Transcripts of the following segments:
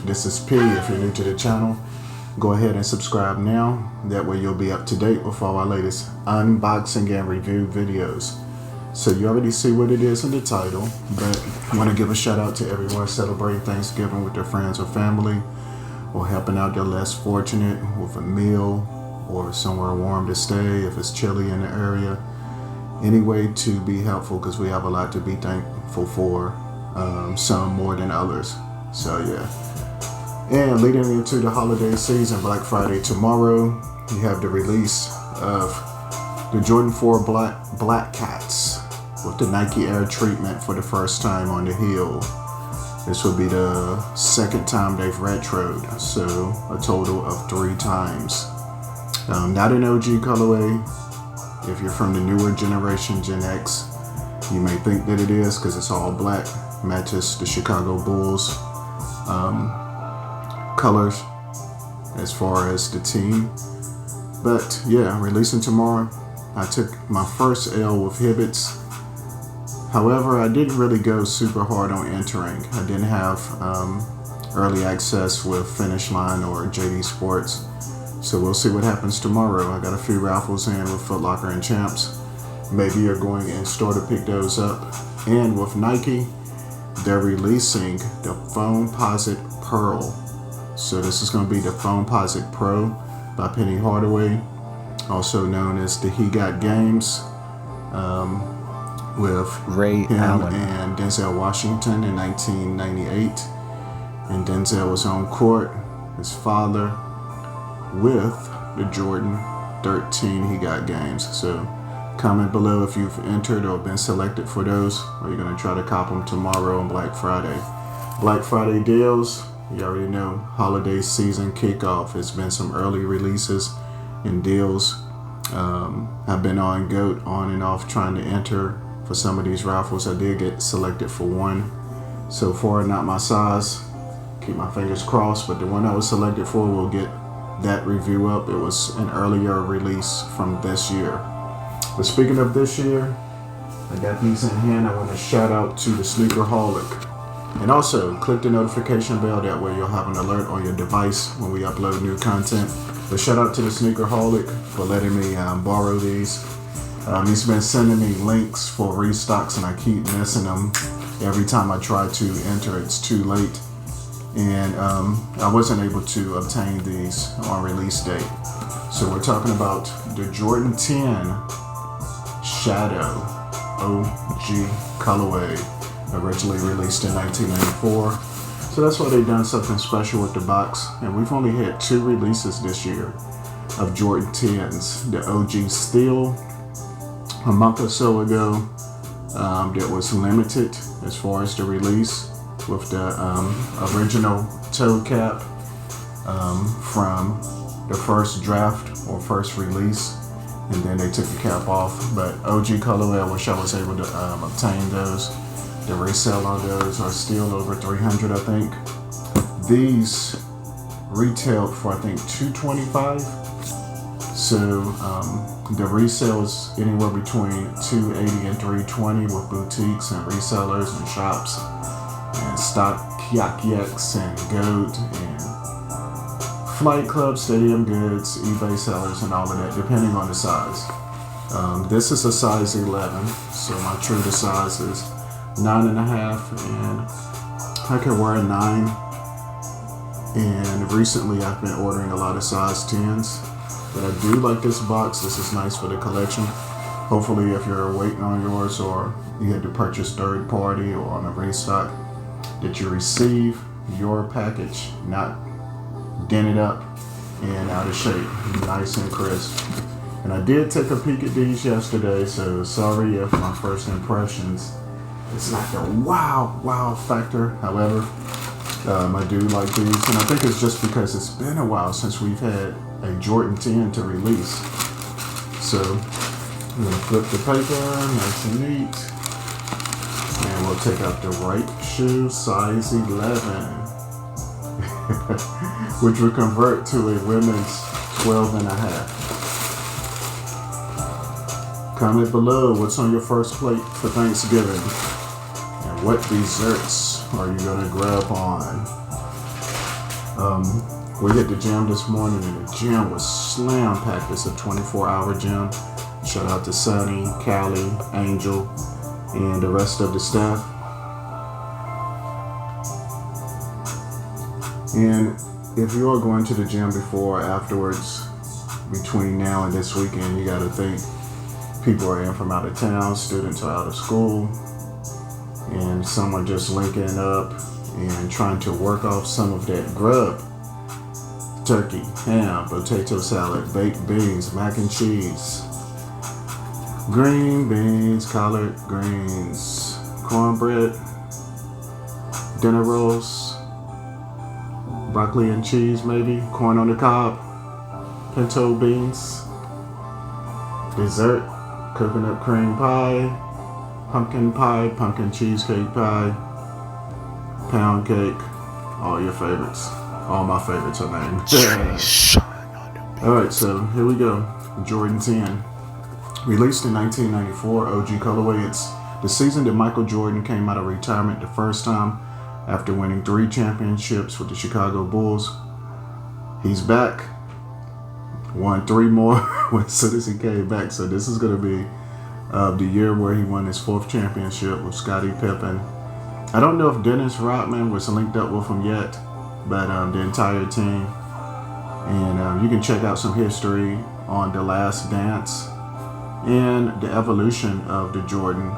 This is P. If you're new to the channel, go ahead and subscribe now. That way you'll be up to date with all our latest unboxing and review videos. So you already see what it is in the title, but I want to give a shout out to everyone celebrating Thanksgiving with their friends or family, or helping out the less fortunate with a meal or somewhere warm to stay if it's chilly in the area. Any way to be helpful, because we have a lot to be thankful for, some more than others. So yeah. And leading into the holiday season, Black Friday tomorrow, you have the release of the Jordan 4 Black Cats with the Nike Air treatment for the first time on the heel. This will be the second time they've retroed, so a total of 3 times. Not an OG colorway. If you're from the newer generation, Gen X, you may think that it is because it's all black, matches the Chicago Bulls colors as far as the team. But yeah, releasing tomorrow. I took my first L with Hibbets. However, I didn't really go super hard on entering. I didn't have early access with Finish Line or JD Sports. So we'll see what happens tomorrow. I got a few raffles in with Foot Locker and Champs. Maybe you're going in store to pick those up. And with Nike, they're releasing the Foamposite Pearl. So this is going to be the Foamposite Pro by Penny Hardaway, also known as the He Got Games, with Ray him Allen and Denzel Washington in 1998. And Denzel was on court, his father, with the Jordan 13 He Got Games. So comment below if you've entered or been selected for those, or you're going to try to cop them tomorrow on Black Friday. Black Friday deals, you already know, holiday season kickoff. It's been some early releases and deals. I've been on GOAT on and off trying to enter for some of these raffles. I did get selected for one so far, not my size. Keep my fingers crossed, but the one I was selected for will get that review up. It was an earlier release from this year. But speaking of this year, I got these in hand. I want to shout out to the Sneakerholic. And also click the notification bell, that way you'll have an alert on your device when we upload new content. But shout out to the Sneakerholic for letting me borrow these. He's been sending me links for restocks and I keep missing them. Every time I try to enter, it's too late. And I wasn't able to obtain these on release date. So we're talking about the Jordan 10 Shadow OG colorway, originally released in 1994. So that's why they've done something special with the box. And we've only had 2 releases this year of Jordan 10s. The OG Steel a month or so ago, that was limited as far as the release, with the original toe cap from the first draft or first release, and then they took the cap off. But OG colorway, I wish I was able to obtain those. The resale on those are still over 300, I think. These retailed for, I think, $225. So the resale is anywhere between $280 and $320 with boutiques and resellers and shops and stock Kiakieks and GOAT and Flight Club, Stadium Goods, eBay sellers, and all of that, depending on the size. This is a size 11, so my true to size is 9.5, and I can wear a 9. And recently I've been ordering a lot of size 10s, but I do like this box. This is nice for the collection. Hopefully, if you're waiting on yours or you had to purchase third party or on a restock, that you receive your package not dented up and out of shape, nice and crisp. And I did take a peek at these yesterday, so sorry if my first impressions, it's not the wow factor. However, I do like these, and I think it's just because it's been a while since we've had a Jordan 10 to release. So I'm gonna flip the paper, nice and neat, and we'll take out the right shoe, size 11, which will convert to a women's 12.5. Comment below what's on your first plate for Thanksgiving, and what desserts are you gonna grab on? We hit the gym this morning and the gym was slam packed. It's a 24-hour gym. Shout out to Sunny, Callie, Angel, and the rest of the staff. And if you are going to the gym before or afterwards, between now and this weekend, you got to think people are in from out of town, students are out of school, and some are just linking up and trying to work off some of that grub. Turkey, ham, potato salad, baked beans, mac and cheese, green beans, collard greens, cornbread, dinner rolls, broccoli and cheese maybe, corn on the cob, pinto beans, dessert, coconut cream pie, pumpkin cheesecake pie, pound cake, all your favorites. All my favorites are named. Alright, so here we go. Jordan 10. Released in 1994, OG colorway. It's the season that Michael Jordan came out of retirement the first time after winning 3 championships with the Chicago Bulls. He's back. Won 3 more as soon as he came back. So this is going to be the year where he won his 4th championship with Scottie Pippen. I don't know if Dennis Rodman was linked up with him yet, but the entire team. And you can check out some history on The Last Dance and the evolution of the Jordan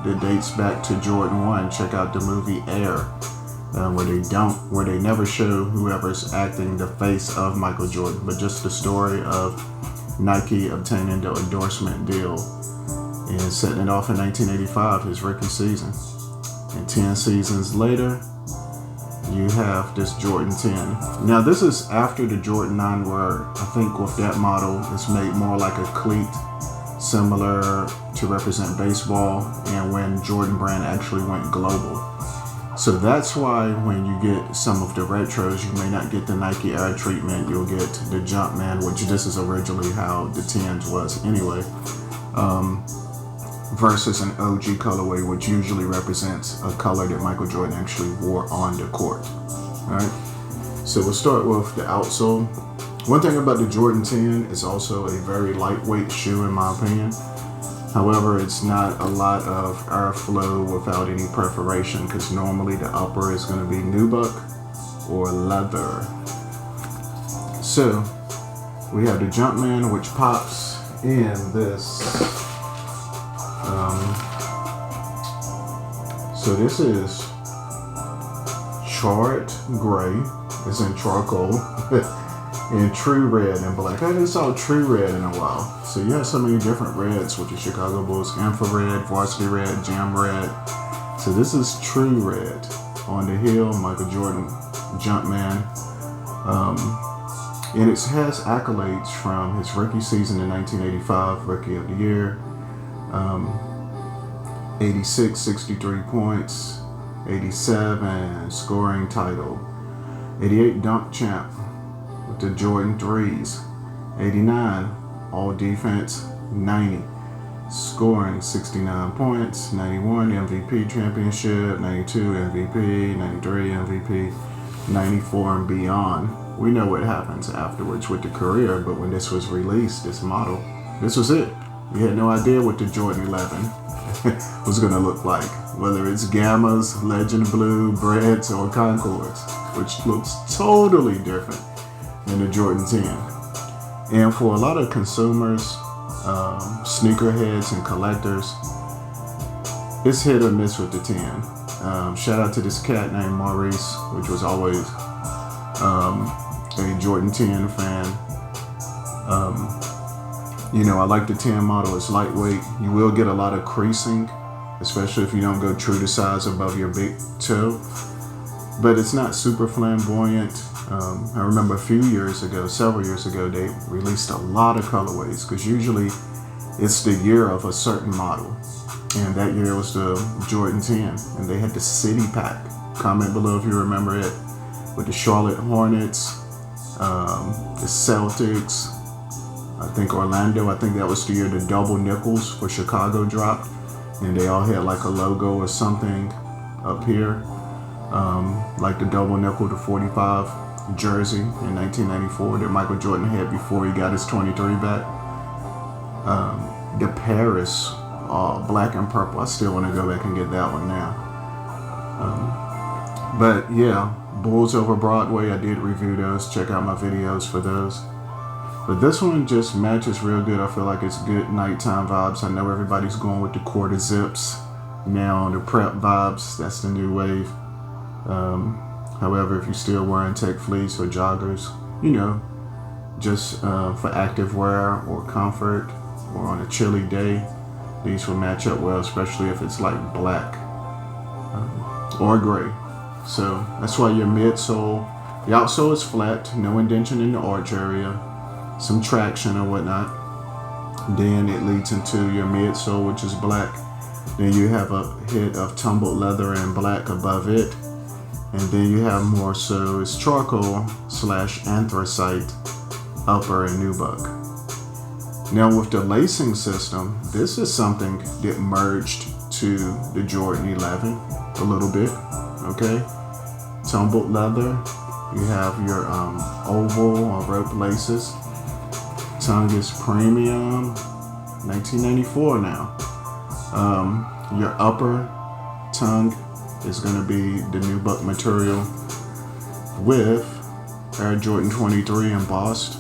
that dates back to Jordan 1. Check out the movie Air, where they never show whoever's acting the face of Michael Jordan, but just the story of Nike obtaining the endorsement deal and setting it off in 1985, his rookie season. And 10 seasons later, you have this Jordan 10. Now this is after the Jordan 9, where I think with that model it's made more like a cleat, similar to represent baseball, and when Jordan brand actually went global. So that's why when you get some of the retros, you may not get the Nike Air treatment, you'll get the Jumpman, which this is originally how the 10s was anyway, versus an OG colorway, which usually represents a color that Michael Jordan actually wore on the court. Alright, so we'll start with the outsole. One thing about the Jordan 10, it's also a very lightweight shoe in my opinion. However, it's not a lot of airflow without any perforation, because normally the upper is going to be nubuck or leather. So we have the Jumpman, which pops in this. So this is charred gray, it's in charcoal, and true red and black. I haven't saw true red in a while. So you have so many different reds with the Chicago Bulls: infrared, varsity red, jam red. So this is true red. On the heel, Michael Jordan Jumpman. And it has accolades from his rookie season in 1985, Rookie of the Year. 86, 63 points, 87 scoring title, 88 dunk champ with the Jordan 3s, 89 all defense, 90 scoring, 69 points, 91 MVP championship, 92 MVP, 93 MVP, 94 and beyond. We know what happens afterwards with the career, but when this was released, this model, this was it. We had no idea what the Jordan 11 was going to look like, whether it's Gammas, Legend Blue, Breads, or Concords, which looks totally different than the Jordan 10. And for a lot of consumers, sneakerheads and collectors, it's hit or miss with the 10. Shout out to this cat named Maurice, which was always a Jordan 10 fan. I like the 10 model. It's lightweight. You will get a lot of creasing, especially if you don't go true to size above your big toe. But it's not super flamboyant. I remember several years ago, they released a lot of colorways, because usually it's the year of a certain model. And that year was the Jordan 10. And they had the City Pack. Comment below if you remember it. With the Charlotte Hornets, the Celtics, I think Orlando. I think that was the year the double nickels for Chicago dropped, and they all had like a logo or something up here, like the double nickel to 45. jersey in 1994 that Michael Jordan had before he got his 23 back. The Paris black and purple. I still want to go back and get that one now. But yeah, Bulls Over Broadway, I did review those. Check out my videos for those. But this one just matches real good. I feel like it's good nighttime vibes. I know everybody's going with the quarter zips now, the prep vibes. That's the new wave. However, if you're still wearing tech fleece or joggers, you know, just for active wear or comfort or on a chilly day, these will match up well, especially if it's like black or gray. So that's why your midsole, the outsole is flat, no indentation in the arch area, some traction or whatnot. Then it leads into your midsole, which is black. Then you have a hit of tumbled leather and black above it. And then you have more so it's charcoal / anthracite upper and nubuck. Now with the lacing system, this is something that merged to the Jordan 11 a little bit, okay? Tumbled leather, you have your oval or rope laces. Tongue is premium, 1994 now. Your upper tongue is going to be the nubuck material with Air Jordan 23 embossed.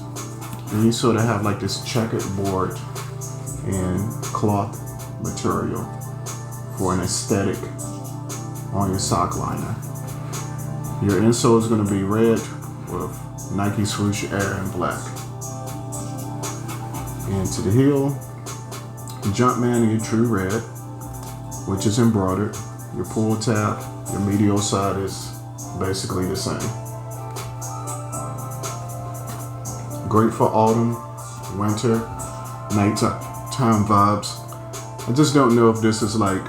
And you sort of have like this checkered board and cloth material for an aesthetic on your sock liner. Your insole is going to be red with Nike swoosh Air in black. And to the heel, Jumpman in your true red, which is embroidered. Your pull tab, your medial side is basically the same. Great for autumn, winter, nighttime vibes. I just don't know if this is like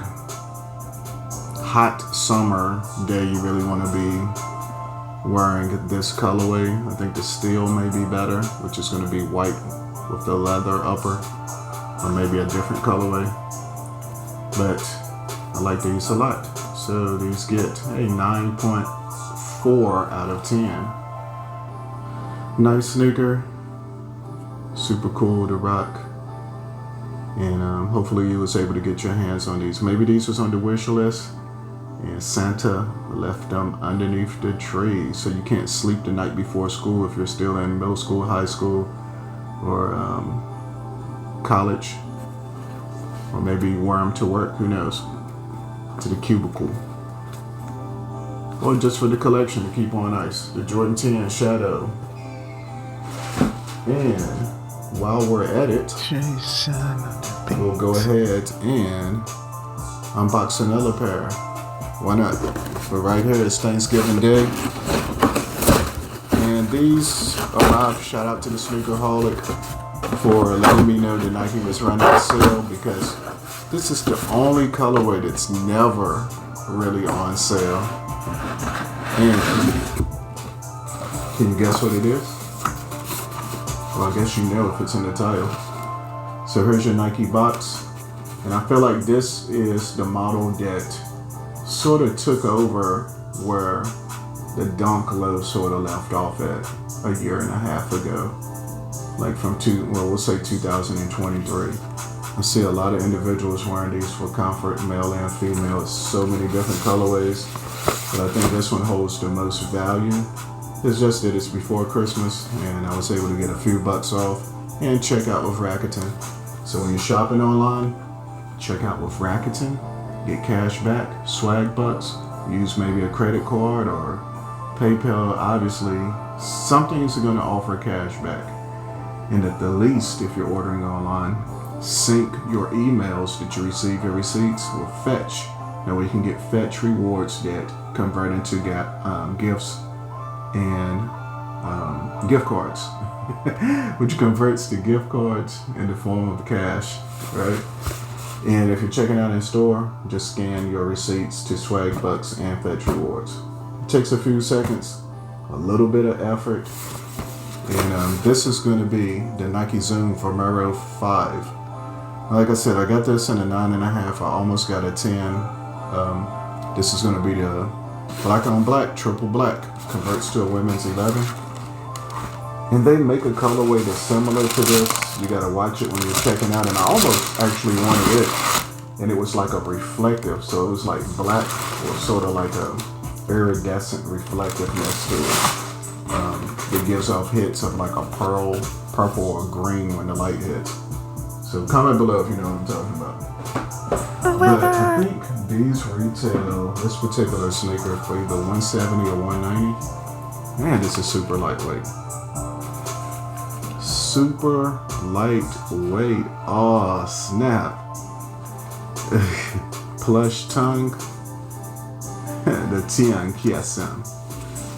hot summer day you really want to be wearing this colorway. I think the steel may be better, which is going to be white with the leather upper, or maybe a different colorway. But I like these a lot. So these get a 9.4 out of 10. Nice sneaker, super cool to rock. And hopefully you was able to get your hands on these. Maybe these was on the wish list and Santa left them underneath the tree, so you can't sleep the night before school if you're still in middle school, high school, or college, or maybe wear them to work, who knows, to the cubicle, or just for the collection to keep on ice. The Jordan 10 Shadow. And while we're at it, we'll go ahead and unbox another pair. Why not? But right here is Thanksgiving Day. And these arrived. Shout out to the Sneakerholic for letting me know that Nike was running a sale, because this is the only colorway that's never really on sale. And can you guess what it is? Well, I guess you know if it's in the title. So here's your Nike box. And I feel like this is the model that sort of took over where the Dunk Low sort of left off at a year and a half ago. Like from we'll say 2023. I see a lot of individuals wearing these for comfort, male and female. It's so many different colorways, but I think this one holds the most value. It's just that it's before Christmas and I was able to get a few bucks off and check out with Rakuten. So when you're shopping online, check out with Rakuten, get cash back, swag bucks, use maybe a credit card or PayPal. Obviously, something's going to offer cash back. And at the least, if you're ordering online, sync your emails that you receive your receipts with Fetch. Now we can get Fetch rewards that convert into gifts and gift cards, which converts to gift cards in the form of cash, right? And if you're checking out in store, just scan your receipts to swag bucks and Fetch rewards. It takes a few seconds, a little bit of effort. And this is going to be the Nike Zoom Vomero 5. Like I said, I got this in a 9.5. I almost got a 10. This is going to be the Black on black, triple black, converts to a women's 11. And they make a colorway that's similar to this. You gotta watch it when you're checking out. And I almost actually wanted it. And it was like a reflective. So it was like black or sort of like a iridescent reflectiveness to it. It gives off hits of like a pearl, purple, or green when the light hits. So comment below if you know what I'm talking about. But I think these retail, this particular sneaker, for either 170 or 190. Man, this is super lightweight. Super lightweight. Oh, snap. Plush tongue. The Tian Kiasen.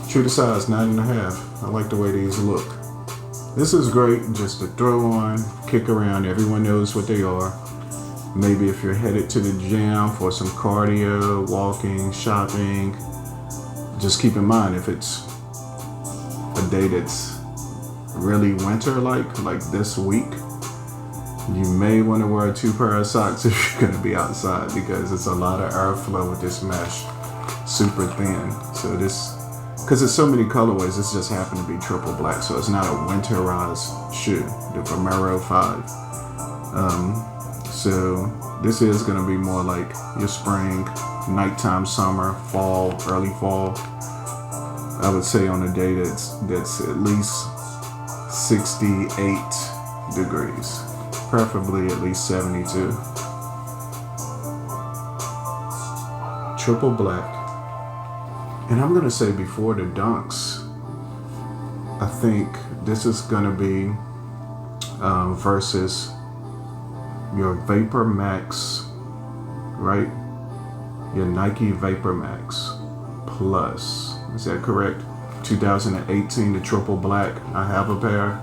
True to size, 9.5. I like the way these look. This is great just to throw on, kick around. Everyone knows what they are. Maybe if you're headed to the gym for some cardio, walking, shopping, just keep in mind if it's a day that's really winter-like this week, you may want to wear 2 pair of socks if you're going to be outside because it's a lot of airflow with this mesh, super thin. So this, because it's so many colorways, this just happened to be triple black, so it's not a winterized shoe, the Vomero 5. So this is going to be more like your spring, nighttime, summer, fall, early fall. I would say on a day that's at least 68 degrees, preferably at least 72. Triple black. And I'm going to say before the dunks, I think this is going to be versus your Vapor Max, right? Your Nike Vapor Max Plus. Is that correct? 2018, the triple black. I have a pair.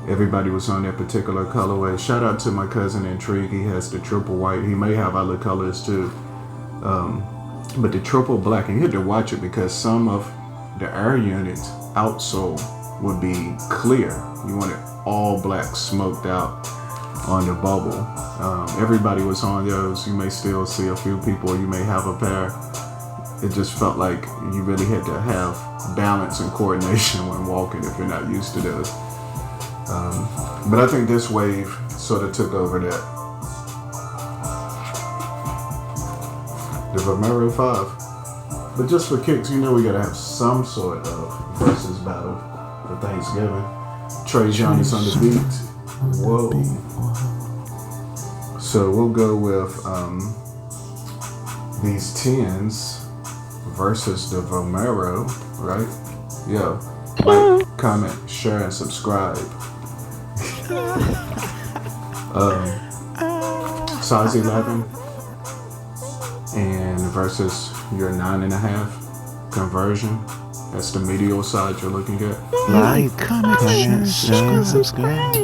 Everybody was on that particular colorway. Shout out to my cousin Intrigue. He has the triple white. He may have other colors too. But the triple black, and you had to watch it because some of the air unit outsole would be clear. You want it all black, smoked out on the bubble. Everybody was on those. You may still see a few people. You may have a pair. It just felt like you really had to have balance and coordination when walking if you're not used to those. But I think this wave sort of took over that. The Vomero 5. But just for kicks, you know we gotta have some sort of versus battle for Thanksgiving. Trey Johnny's on the beat. Whoa. So we'll go with these 10s versus the Vomero, right? Yo, like, comment, share, and subscribe. Size 11 and versus your 9.5 conversion. That's the medial side you're looking at. Like, comment, share, subscribe.